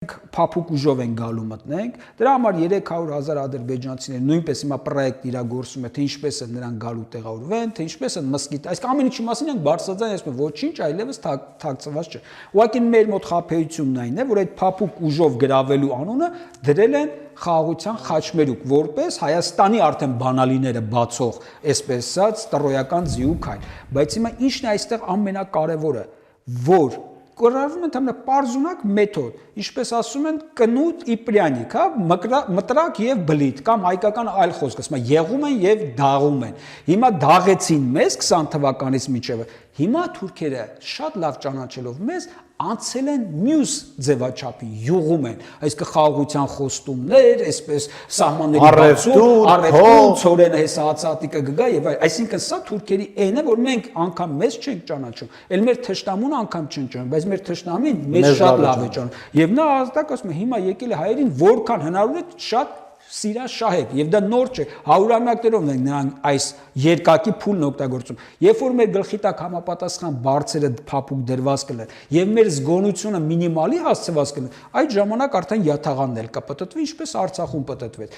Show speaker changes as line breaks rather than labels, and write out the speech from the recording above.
Փափուկ ուժով են գալու մտնենք, դրա համար 300,000 ադրբեջանցիներ նույնպես հիմա պրոյեկտ իրագործում է, թե ինչպես են նրանք գալու տեղավորվեն, թե ինչպես են մսկիթ, այսինքն ամեն ինչի մասին ենք բարձրաձայն ասում, ոչինչ այլևս թաքցված չէ։ Ուղղակի մեր մոտ խաբեությունն այն է, որ այդ փափուկ ուժով գրավելու անունը դրել են խաղաղության խաչմերուկ, որպես Հայաստանի արդեն բանալիները բացող, այսպես ասած, տրոյական ձիու քայլ։ Բայց հիմա ինչն է այստեղ ամենակարևորը, որ կիրառվում են համենա պարզունակ մեթոդ, ինչպես ասում են կնուտ իպրյանիկ, հա, մտրակ եւ բլիթ կամ հայկական այլ խոսք, ասում են եղում են եւ դաղում են։ Հիմա դաղեցին մեզ 20 թվականից մինչեւ հիմա թուրքերը շատ լավ ճանաչելով մեզ անցել են մյուս ձևաչափի, յուղում են, այսինքն խաղաղության խոստումներ, այսպես սահմանների բացում, առևտուր, ծորենը հեսա հացատիկը գգա եւ այլ, այսինքն սա թուրքերի այն է, որ մենք անգամ մեզ չենք ճանաչում, էլ մեր թշնամուն անգամ չեն ճանաչում, բայց մեր թշնամին մեզ շատ լավ է ճանաչում։ Եվ նա ազդակ ասում է, հիմա եկել է հայերին որքան հնարավոր է շատ սիրա շահեք, եւ դա նոր չէ, հարյուրամյակներով են նրանք այս երկակի փուլն օգտագործում։ Երբ որ մեր գլխի տակ համապատասխան բարձերը փափուկ դրված կլեն եւ մեր զգոնությունը մինիմալի հասցված կլեն, այդ ժամանակ արդեն յաթաղանն էլ կպտտվի, ինչպես Արցախում պտտվեց։